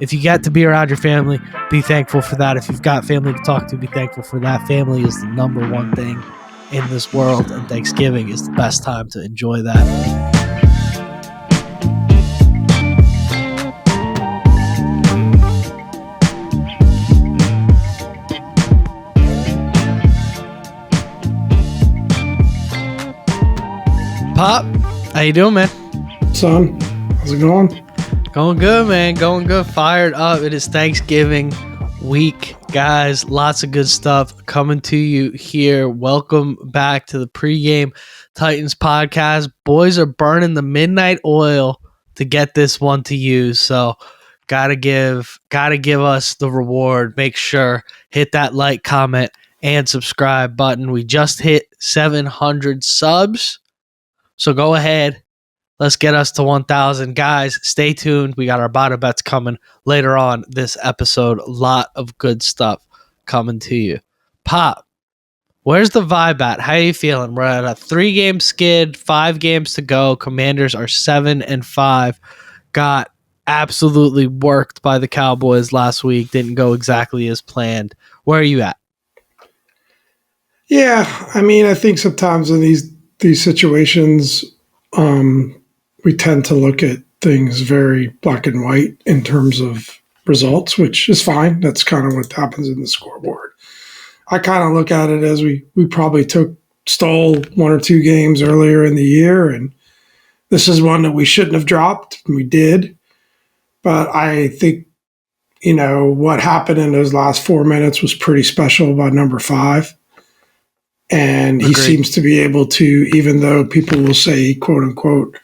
If you get to be around your family, be thankful for that. If you've got family to talk to, be thankful for that. Family is the number one thing in this world, and Thanksgiving is the best time to enjoy that. Pop, how you doing, man? Son, how's it going? Going good, man. Going good. Fired up. It is Thanksgiving week, guys. Lots of good stuff coming to you here. Welcome back to the pregame Titans podcast. Boys are burning the midnight oil to get this one to you. So gotta give us the reward. Make sure hit that like, comment, and subscribe button. We just hit 700 subs. So go ahead. Let's get us to 1,000. Guys, stay tuned. We got our Bada Bets coming later on this episode. A lot of good stuff coming to you. Pop, where's the vibe at? How are you feeling? We're at a 3-game skid, 5 games to go. Commanders are 7-5. Got absolutely worked by the Cowboys last week. Didn't go exactly as planned. Where are you at? Yeah, I mean, I think sometimes in these situations, we tend to look at things very black and white in terms of results, which is fine. That's kind of what happens in the scoreboard. I kind of look at it as we probably stole 1 or 2 games earlier in the year, and this is one that we shouldn't have dropped. We did. But I think, what happened in those last 4 minutes was pretty special by number 5. And he seems to be able to, even though people will say, quote unquote,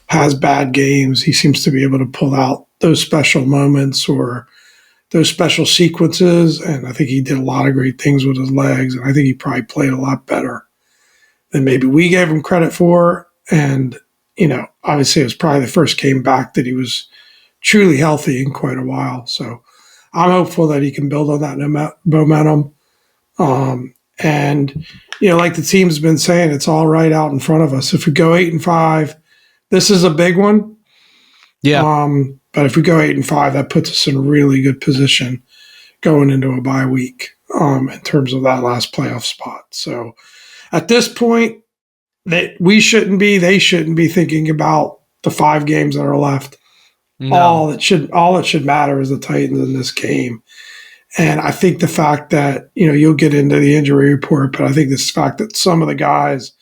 has bad games, he seems to be able to pull out those special moments or those special sequences. And I think he did a lot of great things with his legs. And I think he probably played a lot better than maybe we gave him credit for. And, obviously it was probably the first game back that he was truly healthy in quite a while. So I'm hopeful that he can build on that momentum. And, like the team's been saying, it's all right out in front of us. If we go 8-5, this is a big one. Yeah. But if we go 8-5, that puts us in a really good position going into a bye week in terms of that last playoff spot. So at this point, they shouldn't be thinking about the 5 games that are left. No. All that should matter is the Titans in this game. And I think the fact that, you'll get into the injury report, but I think this fact that some of the guys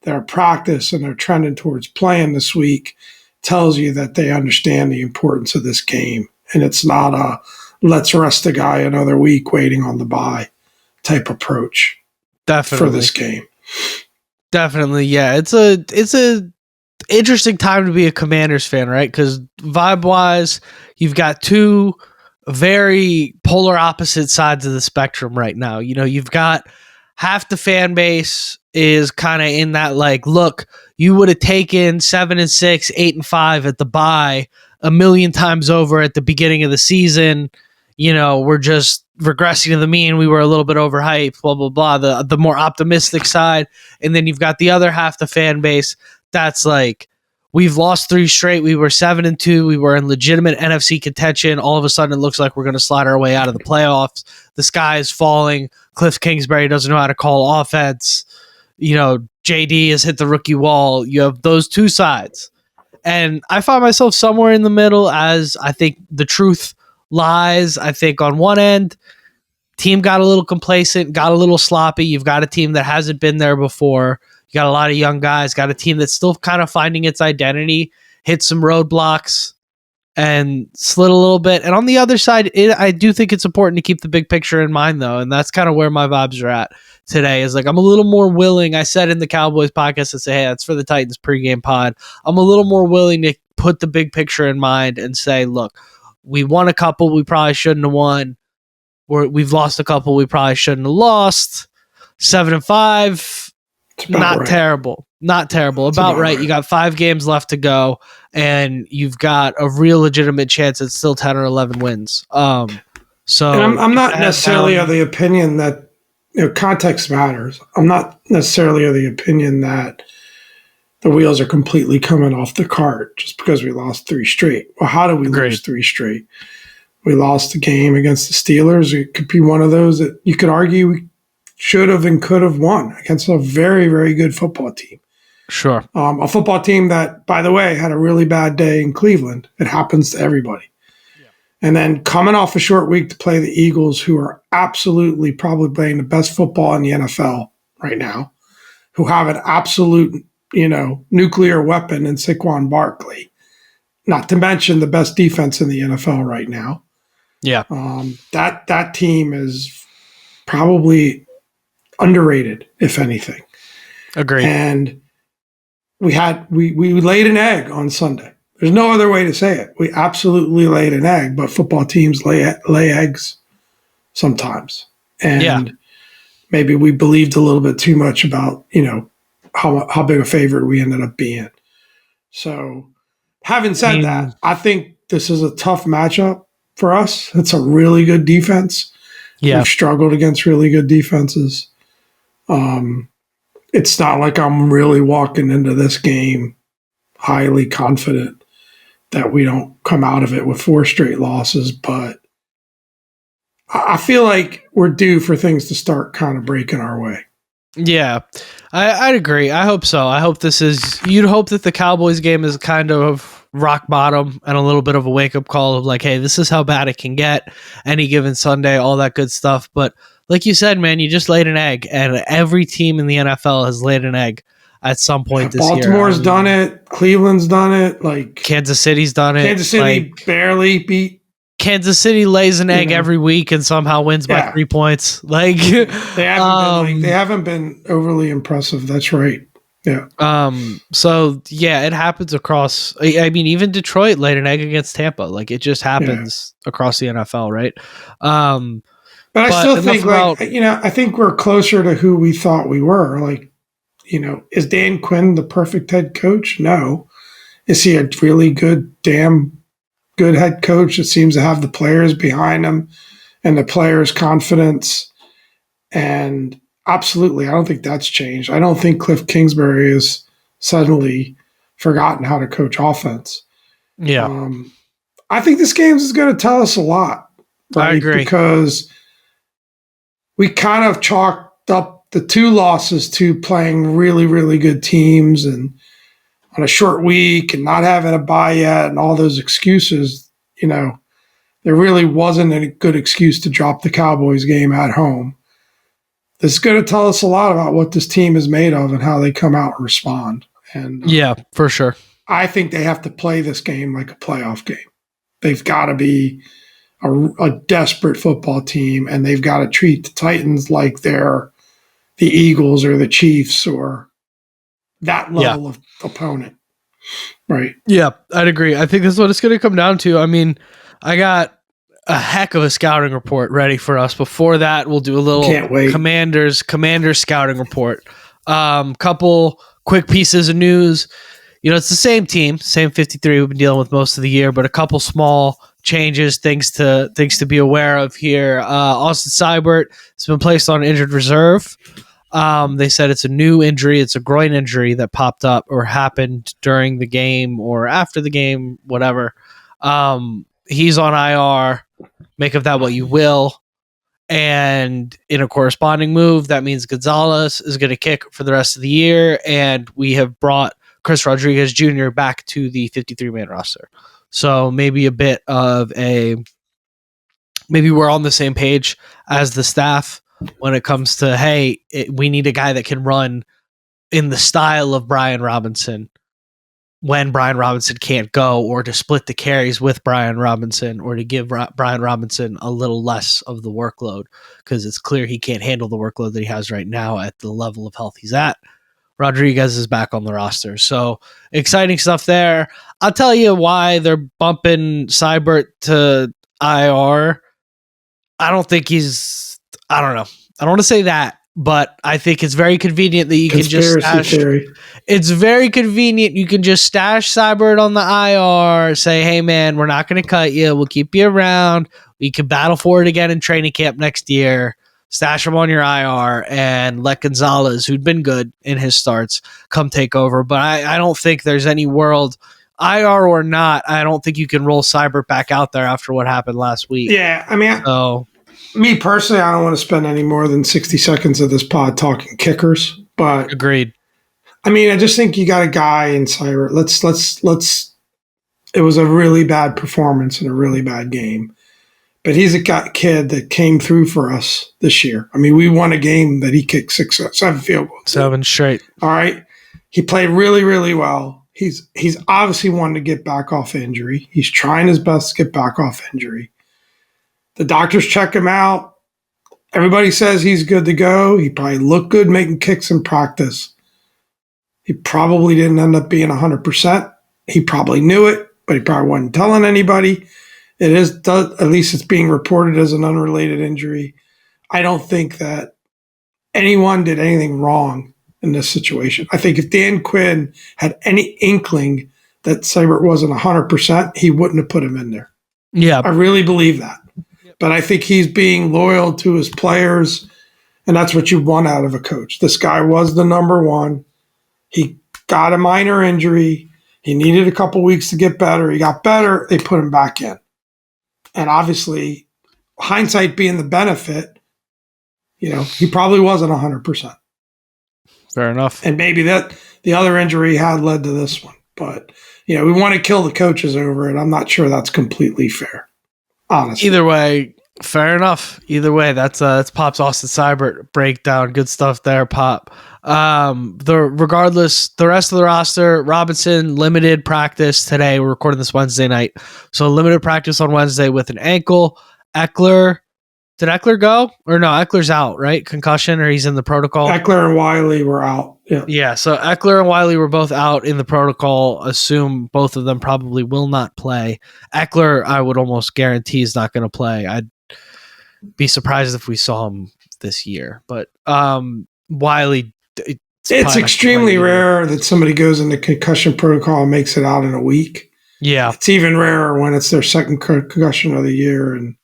that are practice and they're trending towards playing this week tells you that they understand the importance of this game. And it's not a let's rest a guy another week waiting on the bye type approach. Definitely. For this game. Definitely, yeah. It's a interesting time to be a Commanders fan, right? Because vibe-wise, you've got 2 very polar opposite sides of the spectrum right now. You've got half the fan base is kind of in that look, you would have taken 7-6, 8-5 at the bye a million times over at the beginning of the season. We're just regressing to the mean. We were a little bit overhyped, blah, blah, blah. The more optimistic side. And then you've got the other half the fan base that's we've lost 3 straight. We were 7-2. We were in legitimate NFC contention. All of a sudden, it looks like we're going to slide our way out of the playoffs. The sky is falling. Cliff Kingsbury doesn't know how to call offense. JD has hit the rookie wall. You have those 2 sides. And I find myself somewhere in the middle, as I think the truth lies. I think on one end, team got a little complacent, got a little sloppy. You've got a team that hasn't been there before. You got a lot of young guys, got a team that's still kind of finding its identity, hit some roadblocks and slid a little bit. And on the other side, I do think it's important to keep the big picture in mind, though. And that's kind of where my vibes are at today is I'm a little more willing. I said in the Cowboys podcast to say, hey, that's for the Titans pregame pod. I'm a little more willing to put the big picture in mind and say, look, we won a couple we probably shouldn't have won. We've lost a couple we probably shouldn't have lost. 7-5. Not right. Terrible. Not terrible. About right. You got 5 games left to go, and you've got a real legitimate chance at still 10 or 11 wins. So and I'm not necessarily of the opinion that context matters. I'm not necessarily of the opinion that the wheels are completely coming off the cart just because we lost 3 straight. Well, how do we lose 3 straight? We lost the game against the Steelers. It could be one of those that you could argue we should have and could have won against a very, very good football team. Sure. A football team that, by the way, had a really bad day in Cleveland. It happens to everybody. Yeah. And then coming off a short week to play the Eagles, who are absolutely probably playing the best football in the NFL right now, who have an absolute, nuclear weapon in Saquon Barkley, not to mention the best defense in the NFL right now. Yeah. That team is probably underrated, if anything. Agreed. And we laid an egg on Sunday. There's no other way to say it. We absolutely laid an egg, but football teams lay eggs sometimes. And maybe we believed a little bit too much about, how big a favorite we ended up being. So having said that, I think this is a tough matchup for us. It's a really good defense. Yeah. We've struggled against really good defenses. It's not like I'm really walking into this game highly confident that we don't come out of it with 4 straight losses, but I feel like we're due for things to start kind of breaking our way. Yeah, I'd agree. I hope so. I hope you'd hope that the Cowboys game is kind of rock bottom and a little bit of a wake-up call of like, hey, this is how bad it can get any given Sunday, all that good stuff. But like you said, man, you just laid an egg, and every team in the NFL has laid an egg at some point this year. Baltimore's done it. Cleveland's done it. Like Kansas City's done it. Kansas City barely beat. Kansas City lays an egg every week and somehow wins by 3 points. Like they haven't been overly impressive. That's right. Yeah. So yeah, it happens across. I mean, even Detroit laid an egg against Tampa. Like it just happens across the NFL, right? But I still think, I think we're closer to who we thought we were. Like, is Dan Quinn the perfect head coach? No. Is he a really damn good head coach that seems to have the players behind him and the players' confidence? And absolutely, I don't think that's changed. I don't think Cliff Kingsbury has suddenly forgotten how to coach offense. Yeah. I think this game is going to tell us a lot. Right? I agree. Because we kind of chalked up the 2 losses to playing really, really good teams and on a short week and not having a bye yet and all those excuses. There really wasn't a good excuse to drop the Cowboys game at home. This is going to tell us a lot about what this team is made of and how they come out and respond. And yeah, for sure. I think they have to play this game like a playoff game. They've got to be a desperate football team, and they've got to treat the Titans like they're the Eagles or the Chiefs or that level of opponent. Right. Yeah, I'd agree. I think that's what it's going to come down to. I mean, I got a heck of a scouting report ready for us. Before that, we'll do a little Commanders scouting report. Couple quick pieces of news. It's the same team, same 53 we've been dealing with most of the year, but a couple small changes, things to be aware of here. Austin Seibert has been placed on injured reserve. They said it's a new injury. It's a groin injury that popped up or happened during the game or after the game, whatever. He's on IR. Make of that what you will. And in a corresponding move, that means Gonzalez is going to kick for the rest of the year. And we have brought Chris Rodriguez Jr. back to the 53-man roster. So maybe a bit of maybe we're on the same page as the staff when it comes to, hey, we need a guy that can run in the style of Brian Robinson when Brian Robinson can't go, or to split the carries with Brian Robinson, or to give Brian Robinson a little less of the workload, because it's clear he can't handle the workload that he has right now at the level of health he's at. Rodriguez is back on the roster. So exciting stuff there. I'll tell you why they're bumping Seibert to IR. I don't know. I don't want to say that, but I think it's very convenient that you can just stash. It's very convenient. You can just stash Seibert on the IR, say, hey man, we're not going to cut you. We'll keep you around. We can battle for it again in training camp next year. Stash him on your IR and let Gonzalez, who'd been good in his starts, come take over. But I don't think there's any world IR or not, I don't think you can roll Seibert back out there after what happened last week. Yeah, I mean, me personally, I don't want to spend any more than 60 seconds of this pod talking kickers, but agreed. I mean, I just think you got a guy in Seibert. Let's. It was a really bad performance and a really bad game, but he's a kid that came through for us this year. I mean, we won a game that he kicked 7 field goals. 7 straight. All right. He played really, really well. He's obviously wanting to get back off injury. He's trying his best to get back off injury. The doctors check him out. Everybody says he's good to go. He probably looked good making kicks in practice. He probably didn't end up being 100%. He probably knew it, but he probably wasn't telling anybody. At least it's being reported as an unrelated injury. I don't think that anyone did anything wrong in this situation. I think if Dan Quinn had any inkling that Seibert wasn't 100%, he wouldn't have put him in there. Yeah. I really believe that. But I think he's being loyal to his players, and that's what you want out of a coach. This guy was the number one. He got a minor injury. He needed a couple weeks to get better. He got better. They put him back in. And obviously, hindsight being the benefit, he probably wasn't 100%. Fair enough. And maybe that the other injury had led to this one. But, we want to kill the coaches over it. I'm not sure that's completely fair, honestly. Either way, fair enough. Either way, that's Pop's Austin Seibert breakdown. Good stuff there, Pop. Regardless, the rest of the roster, Robinson, limited practice today. We're recording this Wednesday night. So limited practice on Wednesday with an ankle. Eckler, did Eckler go? Or no, Eckler's out, right? Concussion, or he's in the protocol? Eckler and Wiley were out. Yeah, so Eckler and Wiley were both out in the protocol. Assume both of them probably will not play. Eckler, I would almost guarantee is not going to play. I'd be surprised if we saw him this year. But Wiley, it's extremely rare that somebody goes into concussion protocol and makes it out in a week. Yeah. It's even rarer when it's their second concussion of the year and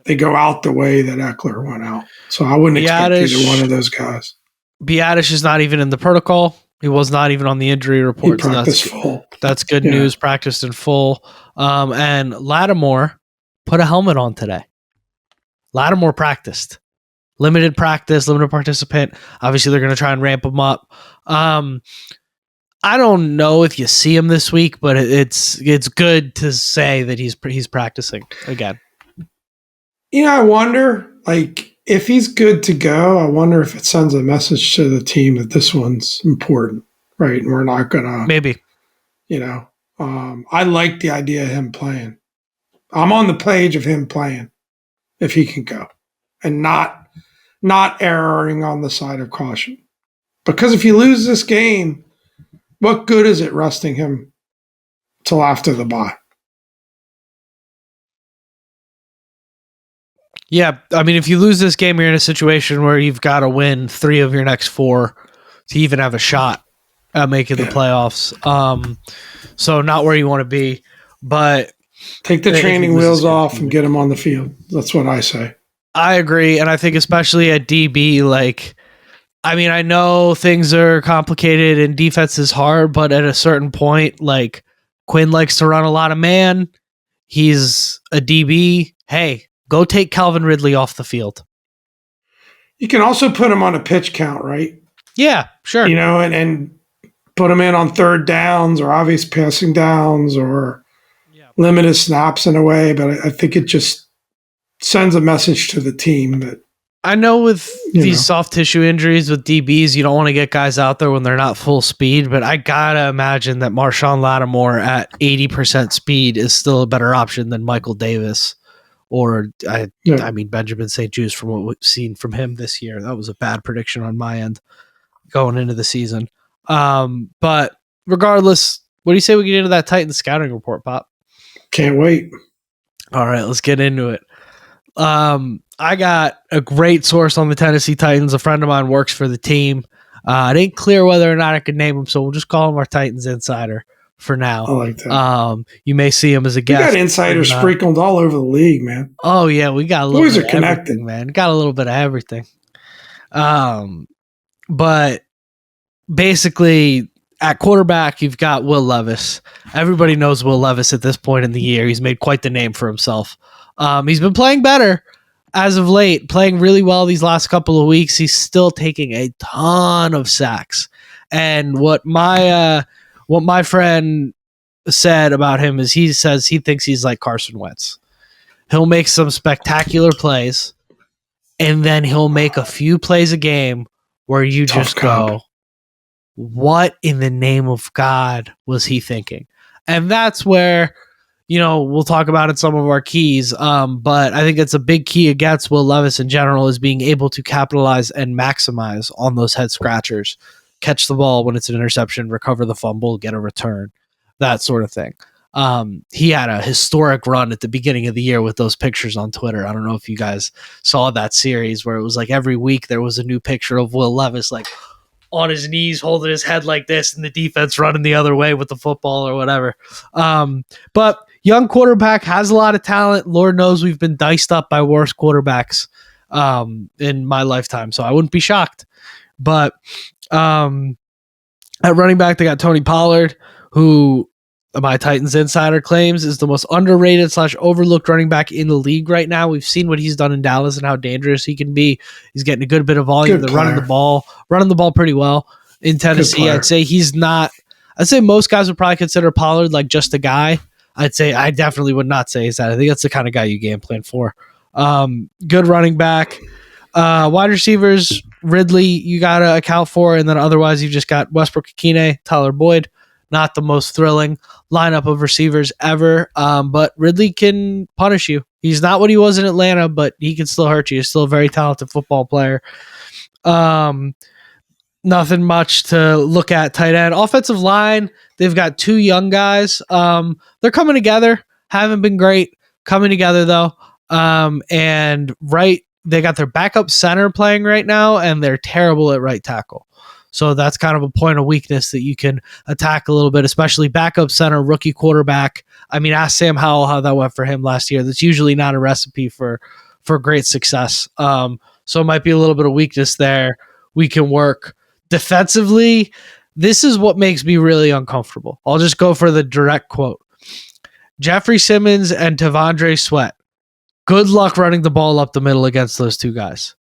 they go out the way that Eckler went out. So I wouldn't expect either one of those guys. Biadasz is not even in the protocol. He was not even on the injury report. He practiced full. That's good news. Practiced in full. And Lattimore put a helmet on today. Lattimore practiced. Limited practice, limited participant. Obviously, they're going to try and ramp him up. I don't know if you see him this week, but it's good to say that he's practicing again. I wonder, if he's good to go, I wonder if it sends a message to the team that this one's important, right? And we're not going to... Maybe. I like the idea of him playing. I'm on the page of him playing, if he can go. And not erring on the side of caution. Because if you lose this game, what good is it resting him till after the bye? Yeah, I mean, if you lose this game, you're in a situation where you've got to win 3 of your next 4 to even have a shot at making the playoffs. So not where you want to be, but take the training wheels off and get him on the field. That's what I say. I agree, and I think especially at DB, I know things are complicated and defense is hard, but at a certain point, Quinn likes to run a lot of man. He's a DB. Hey, go take Calvin Ridley off the field. You can also put him on a pitch count, right? Yeah, sure. And put him in on third downs or obvious passing downs or limited snaps in a way, but I think it just sends a message to the team that I know with these soft tissue injuries with DBs, you don't want to get guys out there when they're not full speed, but I gotta imagine that Marshawn Lattimore at 80% speed is still a better option than Michael Davis or Benjamin St. Juste from what we've seen from him this year. That was a bad prediction on my end going into the season. But regardless, what do you say we get into that Titans scouting report, Pop? Can't wait. All right, let's get into it. I got a great source on the Tennessee Titans. A friend of mine works for the team. It ain't clear whether or not I could name him, so we'll just call him our Titans insider for now. I like that. You may see him as a guest. We got insiders sprinkled all over the league, man. Oh yeah, we got a little boys bit are of connected, everything, man. Got a little bit of everything. But basically, At quarterback, you've got Will Levis. Everybody knows Will Levis at this point in the year. He's made quite the name for himself. He's been playing better as of late, playing really well these last couple of weeks. He's still taking a ton of sacks. And what my friend said about him is he says he thinks he's like Carson Wentz. He'll make some spectacular plays, and then he'll make a few plays a game where you just go, what in the name of God was he thinking? And that's where, we'll talk about it some of our keys. But I think it's a big key against Will Levis in general is being able to capitalize and maximize on those head scratchers, catch the ball when it's an interception, recover the fumble, get a return, that sort of thing. He had a historic run at the beginning of the year with those pictures on Twitter. I don't know if you guys saw that series where it was like every week there was a new picture of Will Levis, like on his knees, holding his head like this, and the defense running the other way with the football or whatever. But young quarterback has a lot of talent. Lord knows we've been diced up by worse quarterbacks in my lifetime, so I wouldn't be shocked. But at running back, they got Tony Pollard, who my Titans insider claims is the most underrated / overlooked running back in the league right now. We've seen what he's done in Dallas and how dangerous he can be. He's getting a good bit of volume. They're running the ball pretty well in Tennessee. I'd say most guys would probably consider Pollard like just a guy. I definitely would not say he's that. I think that's the kind of guy you game plan for. Good running back. Wide receivers, Ridley, you got to account for. And then otherwise, you've just got Westbrook-Ikine, Tyler Boyd. Not the most thrilling lineup of receivers ever, but Ridley can punish you. He's not what he was in Atlanta, but he can still hurt you. He's still a very talented football player. Nothing much to look at. Tight end. Offensive line, they've got two young guys. They're coming together. Haven't been great. Coming together, though. They got their backup center playing right now, and they're terrible at right tackle. So that's kind of a point of weakness that you can attack a little bit, especially backup center, rookie quarterback. I mean, ask Sam Howell how that went for him last year. That's usually not a recipe for great success. So it might be a little bit of weakness there. We can work defensively. This is what makes me really uncomfortable. I'll just go for the direct quote. Jeffrey Simmons and Tavondre Sweat. Good luck running the ball up the middle against those two guys.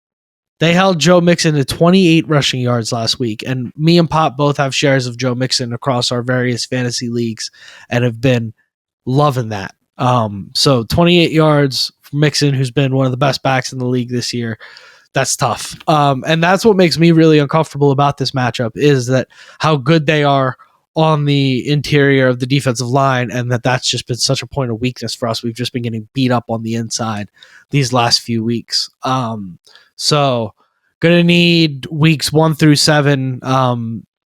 They held Joe Mixon to 28 rushing yards last week, and me and Pop both have shares of Joe Mixon across our various fantasy leagues and have been loving that. So 28 yards for Mixon, who's been one of the best backs in the league this year. That's tough. And that's what makes me really uncomfortable about this matchup is that how good they are on the interior of the defensive line, and that's just been such a point of weakness for us. We've just been getting beat up on the inside these last few weeks. So going to need weeks 1 through 7,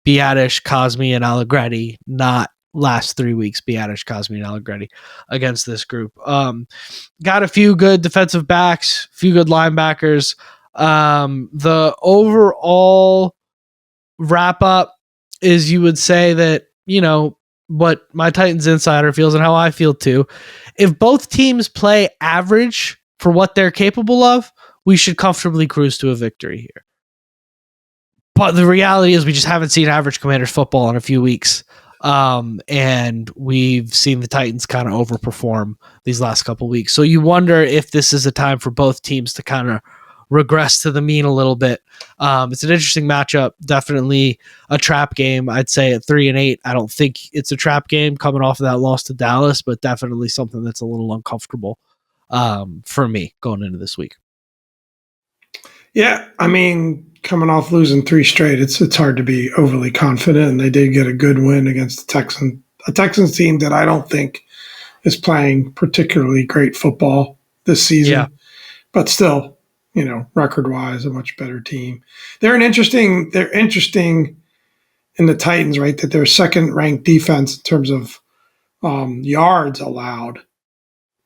Biadish, Cosme, and Allegretti, not last 3 weeks, Biadish, Cosme, and Allegretti against this group. Got a few good defensive backs, few good linebackers. The overall wrap up is you would say that, what my Titans insider feels and how I feel too. If both teams play average for what they're capable of, we should comfortably cruise to a victory here. But the reality is we just haven't seen average Commanders football in a few weeks. And we've seen the Titans kind of overperform these last couple weeks. So you wonder if this is a time for both teams to kind of regress to the mean a little bit. It's an interesting matchup. Definitely a trap game. I'd say at 3-8. I don't think it's a trap game coming off of that loss to Dallas, but definitely something that's a little uncomfortable for me going into this week. Yeah, I mean, coming off losing 3 straight, it's hard to be overly confident, and they did get a good win against a Texans team that I don't think is playing particularly great football this season. Yeah. But still, record-wise, a much better team. They're interesting in the Titans, right, that they're second-ranked defense in terms of yards allowed,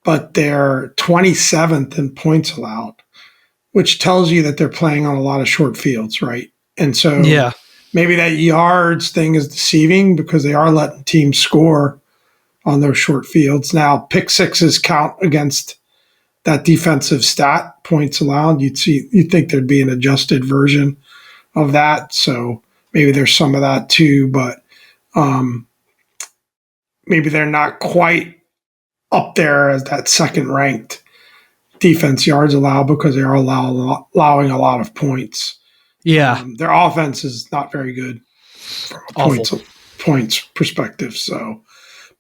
but they're 27th in points allowed, which tells you that they're playing on a lot of short fields, right? And so maybe that yards thing is deceiving because they are letting teams score on those short fields. Now, pick sixes count against that defensive stat, points allowed. You'd think there'd be an adjusted version of that. So maybe there's some of that too. But Maybe they're not quite up there as that second ranked defense yards allowed because they are allowing a lot of points. Yeah. Their offense is not very good from a points perspective. So,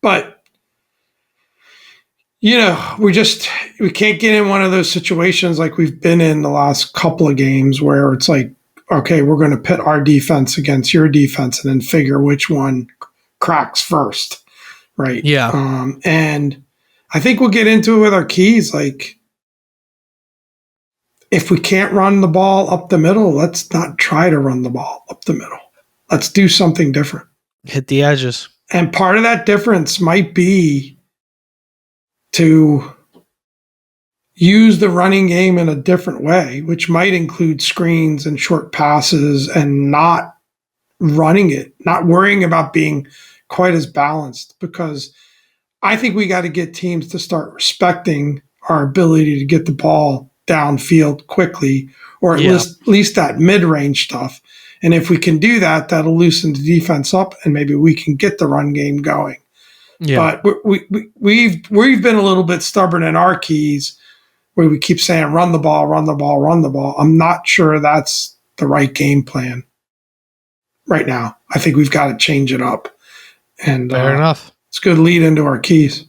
but we can't get in one of those situations like we've been in the last couple of games where it's like, okay, we're going to pit our defense against your defense and then figure which one cracks first. Right. Yeah. And I think we'll get into it with our keys. Like, if we can't run the ball up the middle, let's not try to run the ball up the middle. Let's do something different. Hit the edges. And part of that difference might be to use the running game in a different way, which might include screens and short passes and not running it, not worrying about being quite as balanced, because I think we got to get teams to start respecting our ability to get the ball downfield quickly, or at least that mid-range stuff. And if we can do that, that'll loosen the defense up, and maybe we can get the run game going. Yeah. But we've been a little bit stubborn in our keys, where we keep saying run the ball, run the ball, run the ball. I'm not sure that's the right game plan right now. I think we've got to change it up. And fair enough. It's a good lead into our keys,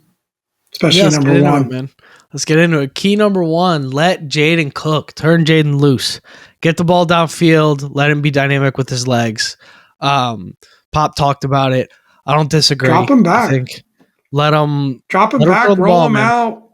especially number one. Man. Let's get into it. Key number one, let Jaden cook. Turn Jaden loose. Get the ball downfield. Let him be dynamic with his legs. Pop talked about it. I don't disagree. Drop him back. I think let him drop him back, roll him out.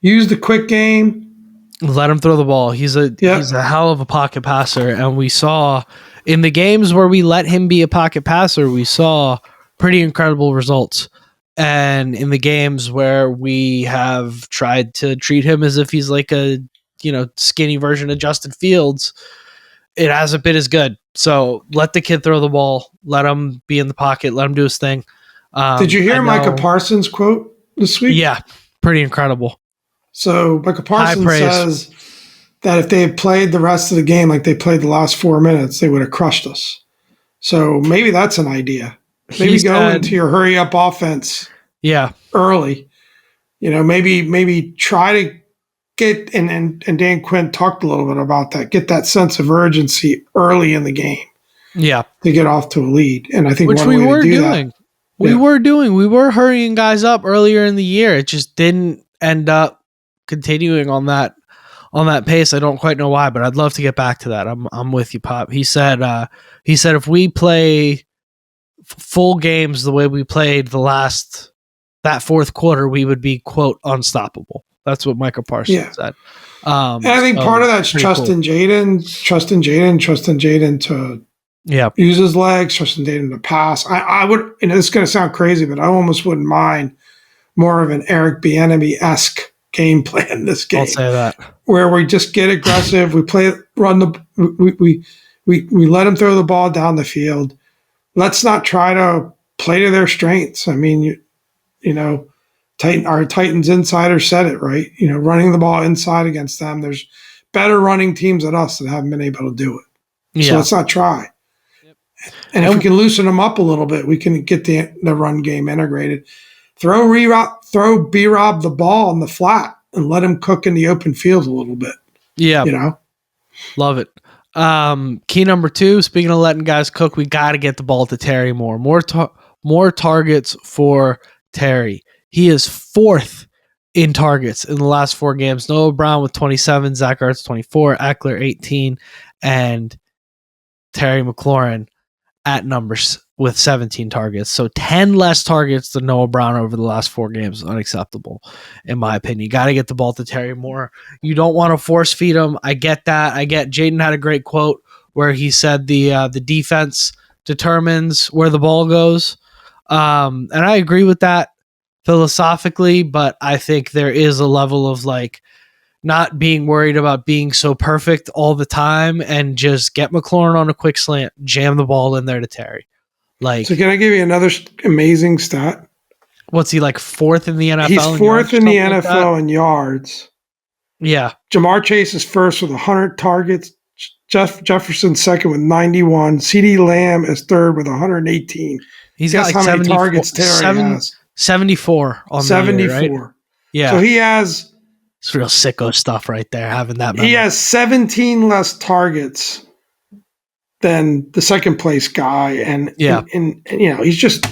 Use the quick game. Let him throw the ball. He's a hell of a pocket passer, and we saw in the games where we let him be a pocket passer, we saw pretty incredible results. And in the games where we have tried to treat him as if he's like a skinny version of Justin Fields, it hasn't been as good. So let the kid throw the ball. Let him be in the pocket. Let him do his thing. Did you hear Micah Parsons' quote this week? Yeah, pretty incredible. So Micah Parsons says that if they had played the rest of the game like they played the last 4 minutes, they would have crushed us. So maybe that's an idea. Maybe go into your hurry up offense. Yeah. Early. Maybe try to get and Dan Quinn talked a little bit about that. Get that sense of urgency early in the game. Yeah. To get off to a lead. And I think which we were doing. We were hurrying guys up earlier in the year. It just didn't end up continuing on that pace. I don't quite know why, but I'd love to get back to that. I'm with you, Pop. He said if we play full games the way we played that fourth quarter, we would be, quote, unstoppable. That's what Micah Parsons said. And I think part of that's trusting Jaden to use his legs, trusting Jaden to pass. I would, and this is going to sound crazy, but I almost wouldn't mind more of an Eric Bieniemy-esque game plan this game. I'll say that. Where we just get aggressive, we let him throw the ball down the field. Let's not try to play to their strengths. I mean, our Titans insider said it, right? Running the ball inside against them. There's better running teams than us that haven't been able to do it. Yeah. So let's not try. Yep. And if we can loosen them up a little bit, we can get the run game integrated. Throw B-Rob the ball in the flat and let him cook in the open field a little bit. Yeah. Love it. Key number two, speaking of letting guys cook, we got to get the ball to Terry more. More targets for Terry. He is fourth in targets in the last 4 games. Noah Brown with 27, Zach Ertz 24, Eckler 18, and Terry McLaurin at numbers with 17 targets. So 10 less targets than Noah Brown over the last 4 games. Unacceptable, in my opinion. You got to get the ball to Terry more. You don't want to force feed him. I get that. Jaden had a great quote where he said the defense determines where the ball goes. And I agree with that philosophically, but I think there is a level of not being worried about being so perfect all the time and just get McLaurin on a quick slant, jam the ball in there to Terry. So can I give you another amazing stat? What's he, fourth in the NFL? He's fourth in the NFL in yards. Yeah. Jamar Chase is first with 100 targets. Jefferson second with 91. CeeDee Lamb is third with 118. He's Guess got like how many targets Terry has? 74 on 74. the year, right? Yeah. So he has... It's real sicko stuff right there, having that memo. He has 17 less targets than the second place guy. And he's just...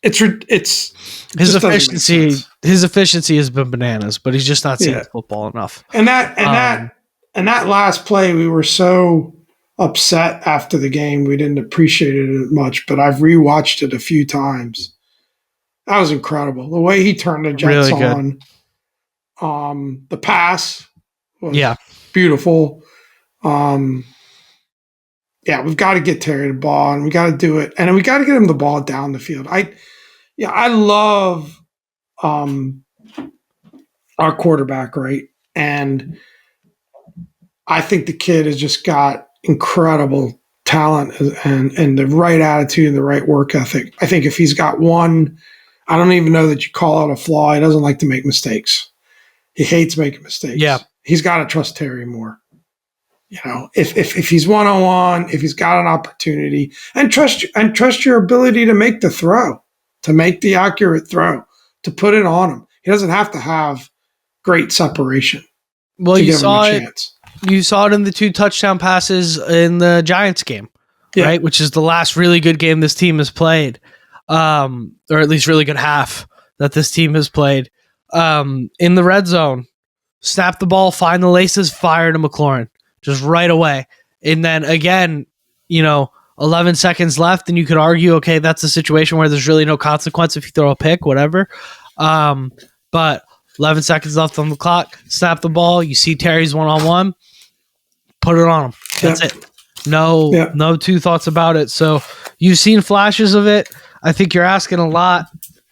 It's his efficiency. His efficiency has been bananas, but he's just not seeing football enough. And that last play, we were so upset after the game, we didn't appreciate it much. But I've rewatched it a few times. That was incredible. The way he turned the Jets really on, the pass was beautiful. We've got to get Terry the ball, and we got to do it, and we got to get him the ball down the field. I love our quarterback, right? And I think the kid has just got incredible talent and the right attitude and the right work ethic. I think if he's got one, I don't even know that you call it a flaw. He doesn't like to make mistakes. He hates making mistakes. Yeah. He's got to trust Terry more. If he's one-on-one, if he's got an opportunity, and trust your ability to make the throw, to make the accurate throw, to put it on him. He doesn't have to have great separation. Well, you saw it. You saw it in the 2 touchdown passes in the Giants game, right? Which is the last really good game this team has played, or at least really good half that this team has played. In the red zone, snap the ball, find the laces, fire to McLaurin just right away. And then again, 11 seconds left, and you could argue, okay, that's a situation where there's really no consequence if you throw a pick, whatever. But 11 seconds left on the clock, snap the ball, you see Terry's one-on-one, put it on him. That's it. No 2 thoughts about it. So you've seen flashes of it. I think you're asking a lot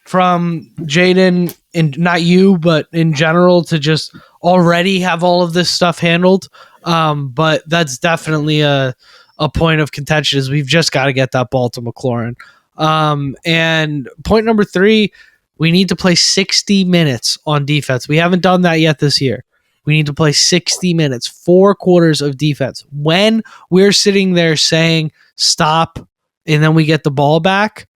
from Jaden, and not you, but in general, to just already have all of this stuff handled. But that's definitely a point of contention, is we've just got to get that ball to McLaurin. And point number 3, we need to play 60 minutes on defense. We haven't done that yet this year. We need to play 60 minutes, 4 quarters of defense. When we're sitting there saying stop, and then we get the ball back,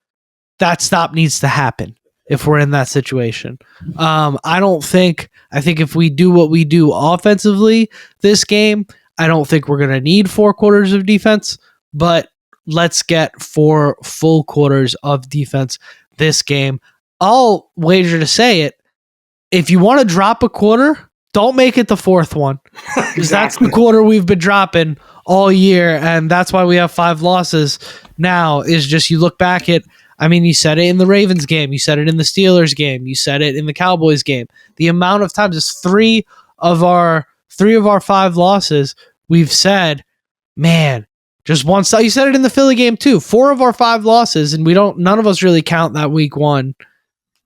that stop needs to happen if we're in that situation. I think if we do what we do offensively this game, I don't think we're going to need 4 quarters of defense, but let's get 4 full quarters of defense this game. I'll wager to say it. If you want to drop a quarter, don't make it the 4th one, because that's the quarter we've been dropping all year. And that's why we have 5 losses now, is just, you look back at, you said it in the Ravens game, you said it in the Steelers game, you said it in the Cowboys game. The amount of times is 3 of our 5 losses, we've said, man, just one stop. You said it in the Philly game too. 4 of our 5 losses, and none of us really count that week 1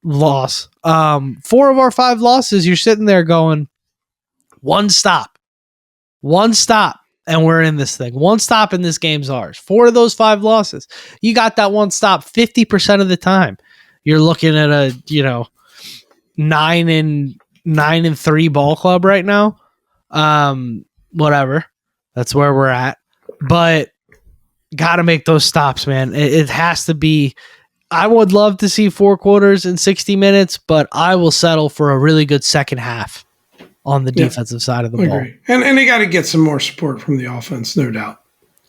loss. 4 of our 5 losses, you're sitting there going, one stop, and we're in this thing. 1 stop and this game's ours. 4 of those 5 losses, you got that 1 stop 50% of the time. You're looking at a 9-3 ball club right now. Whatever, that's where we're at. But got to make those stops, man. It has to be. I would love to see 4 quarters in 60 minutes, but I will settle for a really good second half on the defensive side of the ball. Agree. And they got to get some more support from the offense, no doubt.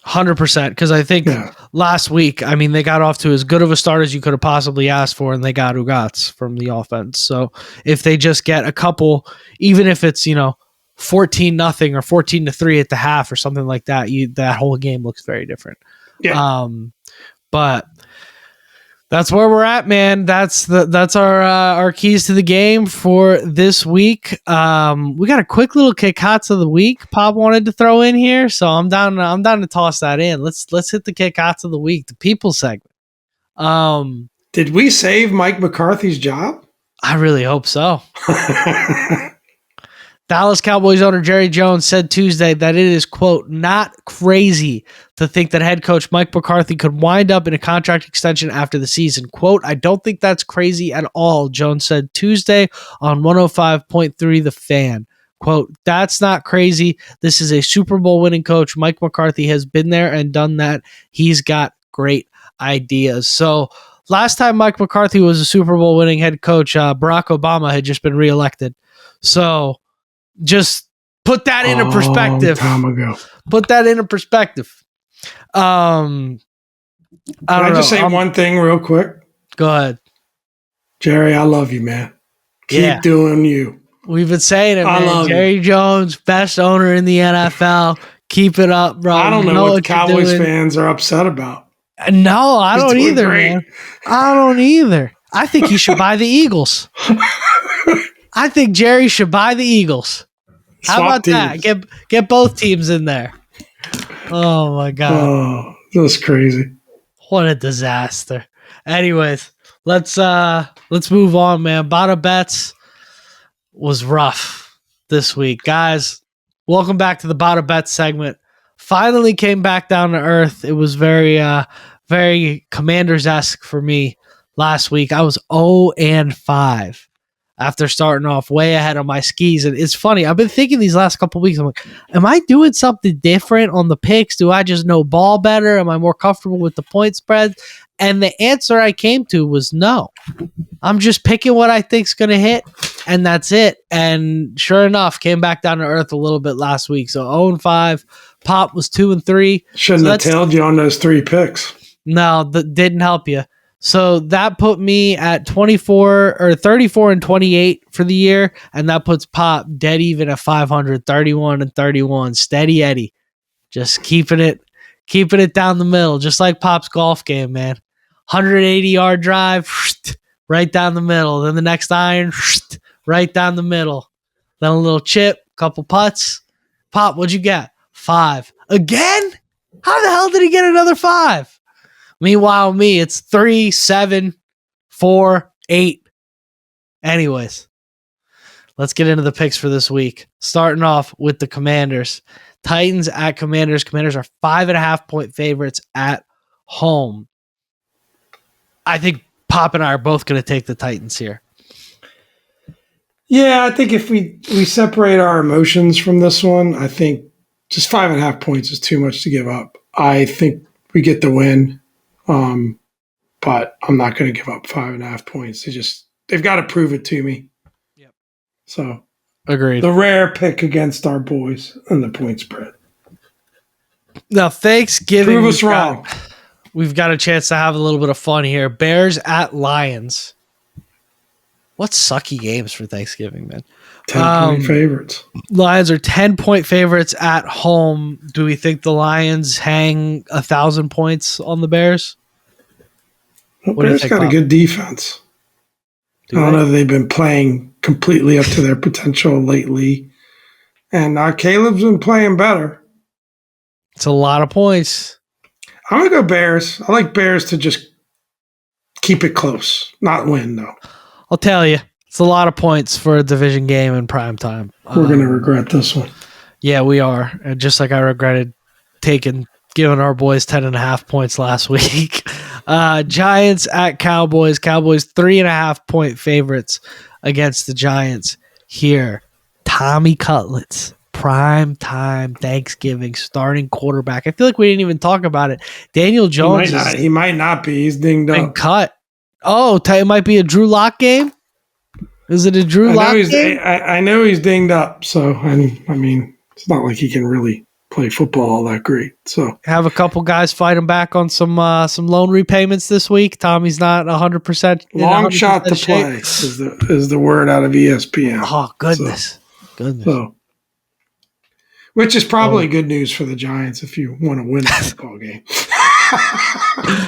100%, because I think last week, they got off to as good of a start as you could have possibly asked for, and they got Ugats from the offense. So if they just get a couple, even if it's 14-0 or 14-3 at the half or something like that, that whole game looks very different. Yeah. But that's where we're at, man. That's our keys to the game for this week. We got a quick little kick hots of the week Pop wanted to throw in here, so I'm down to toss that in. Let's hit the kick hots of the week, the people segment. Did we save Mike McCarthy's job? I really hope so. Dallas Cowboys owner Jerry Jones said Tuesday that it is, quote, not crazy to think that head coach Mike McCarthy could wind up in a contract extension after the season. Quote, I don't think that's crazy at all, Jones said Tuesday on 105.3 The Fan. Quote, "That's not crazy. This is a Super Bowl winning coach. Mike McCarthy has been there and done that. He's got great ideas." So last time Mike McCarthy was a Super Bowl winning head coach, Barack Obama had just been reelected. So just put that into perspective. Time ago. Put that into perspective. Can I just say one thing real quick? Go ahead. Jerry, I love you, man. Keep doing you. We've been saying it, man. Jerry Jones, best owner in the NFL. Keep it up, bro. I don't know what Cowboys fans are upset about. No, I don't either, man. I don't either. I think he should buy the Eagles. I think Jerry should buy the Eagles. How about that? Get both teams in there. Oh my God. Oh, that's crazy. What a disaster. Anyways, let's move on, man. Bada Bets was rough this week. Guys, welcome back to the Bada Bets segment. Finally came back down to earth. It was very very Commanders-esque for me last week. I was 0-5 after starting off way ahead on my skis. And it's funny, I've been thinking these last couple of weeks, I'm like, am I doing something different on the picks? Do I just know ball better? Am I more comfortable with the point spread? And the answer I came to was no. I'm just picking what I think's going to hit, and that's it. And sure enough, came back down to earth a little bit last week. So 0-5. Pop was 2-3. Shouldn't have tailed you on those 3 picks. No, that didn't help you. So that put me at 34-28 for the year, and that puts Pop dead even at 500, 31-31. Steady Eddie, just keeping it down the middle, just like Pop's golf game, man. 180-yard drive, right down the middle. Then the next iron, right down the middle. Then a little chip, couple putts. Pop, what'd you get? 5 again? How the hell did he get another 5? Meanwhile, me, it's 3, 7, 4, 8. Anyways, let's get into the picks for this week. Starting off with the Commanders. Titans at Commanders. Commanders are 5.5-point favorites at home. I think Pop and I are both going to take the Titans here. Yeah, I think if we separate our emotions from this one, I think just 5.5 points is too much to give up. I think we get the win. But I'm not going to give up 5.5 points. They've got to prove it to me. Yep. So agreed. The rare pick against our boys and the point spread. Now, Thanksgiving. Prove us wrong. We've got a chance to have a little bit of fun here. Bears at Lions. What sucky games for Thanksgiving, man. 10-point favorites. Lions are 10-point favorites at home. Do we think the Lions hang 1,000 points on the Bears? Well, Bears got a good defense. I don't know if they've been playing completely up to their potential lately. And Caleb's been playing better. It's a lot of points. I'm going to go Bears. I like Bears to just keep it close, not win, though. I'll tell you, it's a lot of points for a division game in prime time. We're going to regret this one. Yeah, we are. And just like I regretted giving our boys 10.5 points last week. Giants at Cowboys. Cowboys 3.5-point favorites against the Giants here. Tommy Cutlets, prime time Thanksgiving starting quarterback. I feel like we didn't even talk about it. Daniel Jones. He might not be. He's dinged up. Cut. Oh, it might be a Drew Lock game. Is it a Drew Lock game? I know he's dinged up. So I mean, it's not like he can really play football all that great. So have a couple guys fight him back on some loan repayments this week. Tommy's not 100%. Long shot to play is the word out of ESPN. Oh goodness. So, which is probably good news for the Giants if you want to win a football game.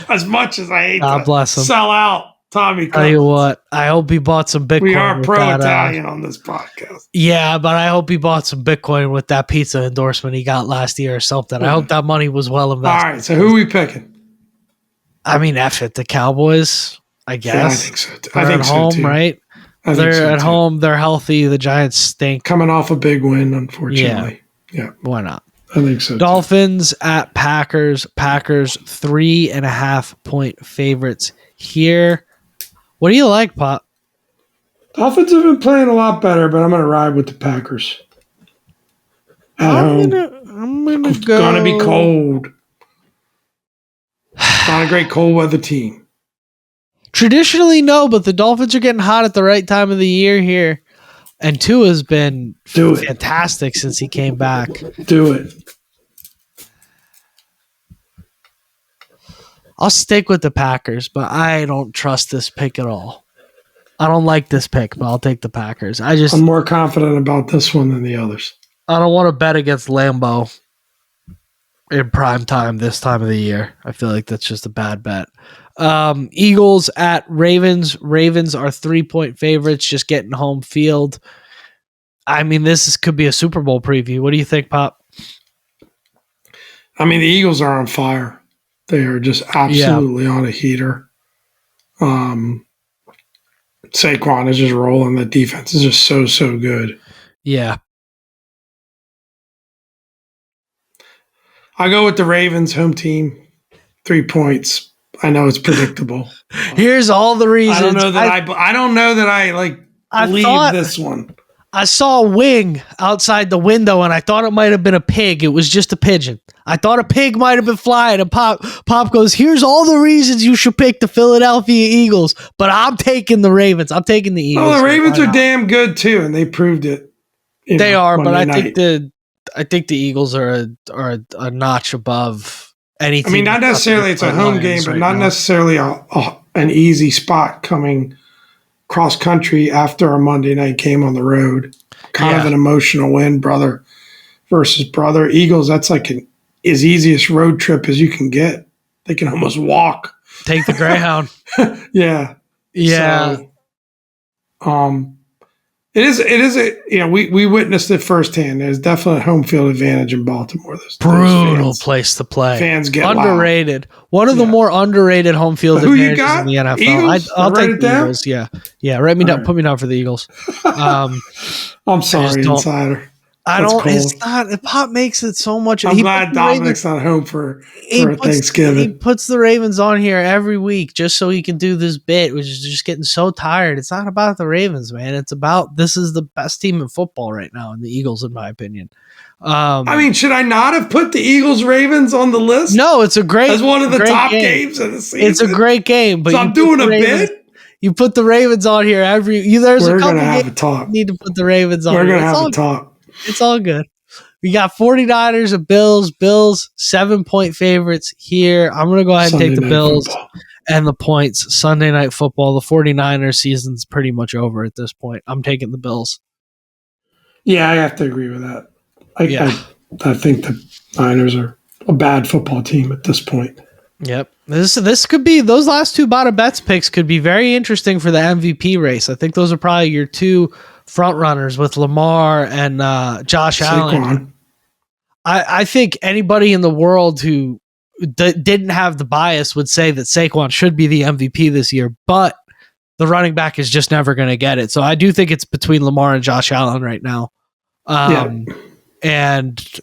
As much as I hate to sell out Tommy Cutlets. Tell you what, I hope he bought some Bitcoin. We are pro-Italian on this podcast. Yeah, but I hope he bought some Bitcoin with that pizza endorsement he got last year or something. I hope that money was well invested. All right, so who are we picking? I mean, F it, the Cowboys, I guess. Yeah, I think so. They're at home, right? They're at home. They're healthy. The Giants stink. Coming off a big win, unfortunately. Yeah. Why not? I think so. Dolphins at Packers. Packers 3.5-point favorites here. What do you like, Pop? Dolphins have been playing a lot better, but I'm going to ride with the Packers. at home. I'm gonna It's go. gonna be cold. Not a great cold weather team. Traditionally, no, but the Dolphins are getting hot at the right time of the year here. And Tua's been fantastic since he came back. Do it. I'll stick with the Packers, but I don't trust this pick at all. I don't like this pick, but I'll take the Packers. I'm more confident about this one than the others. I don't want to bet against Lambeau in prime time this time of the year. I feel like that's just a bad bet. Eagles at Ravens. Ravens are 3-point favorites, just getting home field. I mean, could be a Super Bowl preview. What do you think, Pop? I mean, the Eagles are on fire. They are just absolutely on a heater. Saquon is just rolling. The defense is just so good. Yeah. I go with the Ravens home team. 3 points. I know it's predictable. Here's all the reasons. I don't know that I believe this one. I saw a wing outside the window, and I thought it might have been a pig. It was just a pigeon. I thought a pig might have been flying, and Pop goes, here's all the reasons you should pick the Philadelphia Eagles, but I'm taking the Ravens. I'm taking the Eagles. Oh, the Ravens are damn good, too, and they proved it. They are, but I think the Eagles are a notch above anything. I mean, not necessarily it's a home game, but not necessarily an easy spot coming cross country after a Monday night game on the road. Kind of an emotional win, brother versus brother. Eagles, that's like as easiest road trip as you can get. They can almost walk. Take the Greyhound. Yeah. So, it is we witnessed it firsthand. There's definitely a home field advantage in Baltimore. Brutal place to play. Fans get underrated. Loud. One of the more underrated home field advantages in the NFL. Eagles? I'll take the Eagles. Yeah. Write me down. Right. Put me down for the Eagles. I'm sorry, insider. It's not. Pop makes it so much. I'm glad Dominic's not home for Thanksgiving. He puts the Ravens on here every week just so he can do this bit, which is just getting so tired. It's not about the Ravens, man. It's about this is the best team in football right now, and the Eagles, in my opinion. I mean, should I not have put the Eagles Ravens on the list? No, it's a great as one of the top games of the season. It's a great game, but so I'm doing a bit. You put the Ravens on here there's We're a couple gonna have games a talk. You need to put the Ravens on. We're gonna have a talk. It's all good. We got 49ers and Bills. Bills 7-point favorites here. I'm going to go ahead and take the Bills and the points. Sunday Night Football. The 49ers season's pretty much over at this point. I'm taking the Bills. Yeah, I have to agree with that. I think the Niners are a bad football team at this point. Yep. This could be, those last two Bada Bets picks could be very interesting for the MVP race. I think those are probably your two front runners with Lamar and Josh Allen. I think anybody in the world who didn't have the bias would say that Saquon should be the MVP this year, but the running back is just never going to get it. So I do think it's between Lamar and Josh Allen right now. And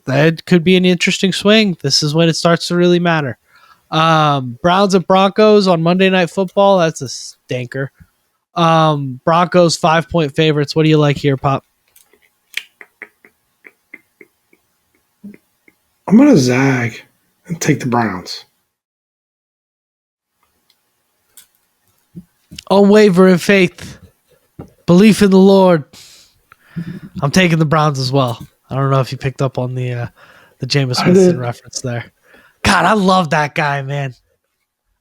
that could be an interesting swing. This is when it starts to really matter. Browns and Broncos on Monday Night Football. That's a stinker. Broncos 5-point favorites. What do you like here, Pop? I'm going to zag and take the Browns. Unwavering faith. Belief in the Lord. I'm taking the Browns as well. I don't know if you picked up on the Jameis Winston reference there. God, I love that guy, man.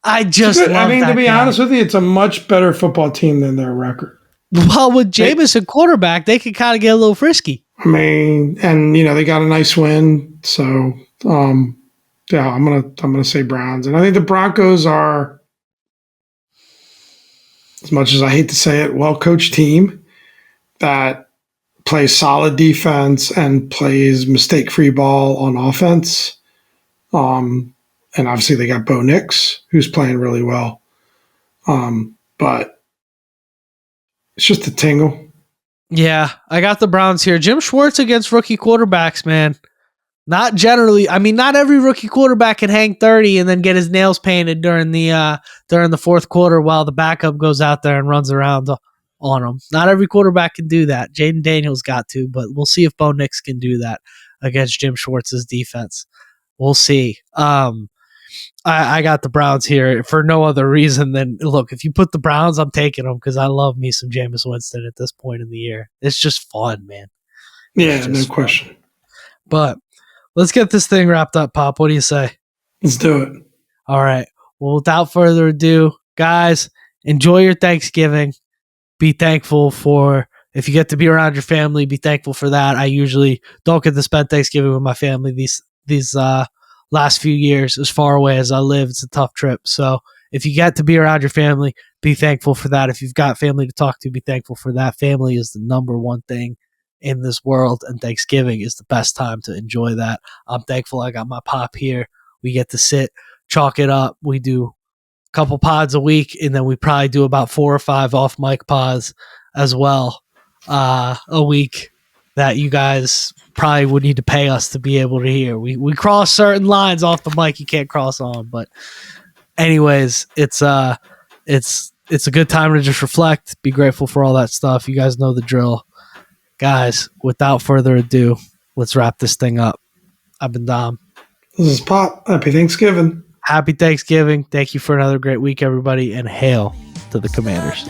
I just love that guy. To be honest with you, it's a much better football team than their record. Well, with Jameis at quarterback, they could kind of get a little frisky. I mean, and they got a nice win, so I'm gonna say Browns, and I think the Broncos are, as much as I hate to say it, well-coached team that plays solid defense and plays mistake-free ball on offense. And obviously they got Bo Nix, who's playing really well. But it's just a tingle. Yeah, I got the Browns here. Jim Schwartz against rookie quarterbacks, man. Not generally. I mean, not every rookie quarterback can hang 30 and then get his nails painted during the fourth quarter while the backup goes out there and runs around on him. Not every quarterback can do that. Jaden Daniels got to, but we'll see if Bo Nix can do that. against Jim Schwartz's defense. We'll see. I got the Browns here for no other reason than, look, if you put the Browns, I'm taking them because I love me some Jameis Winston at this point in the year. It's just fun, man. Yeah, no question. But let's get this thing wrapped up, Pop. What do you say? Let's do it. All right. Well, without further ado, guys, enjoy your Thanksgiving. Be thankful for, if you get to be around your family, be thankful for that. I usually don't get to spend Thanksgiving with my family these last few years. As far away as I live, it's a tough trip. So if you get to be around your family, be thankful for that. If you've got family to talk to, be thankful for that. Family is the number one thing in this world, and Thanksgiving is the best time to enjoy that. I'm thankful I got my pop here. We get to sit, chalk it up. We do a couple pods a week, and then we probably do about 4 or 5 off mic pods as well a week that you guys probably would need to pay us to be able to hear. We cross certain lines off the mic you can't cross on. But anyways, it's a good time to just reflect, be grateful for all that stuff. You guys know the drill. Guys, without further ado, let's wrap this thing up. I've been Dom. This is Pop. Happy Thanksgiving. Happy Thanksgiving. Thank you for another great week, everybody, and hail to the Commanders.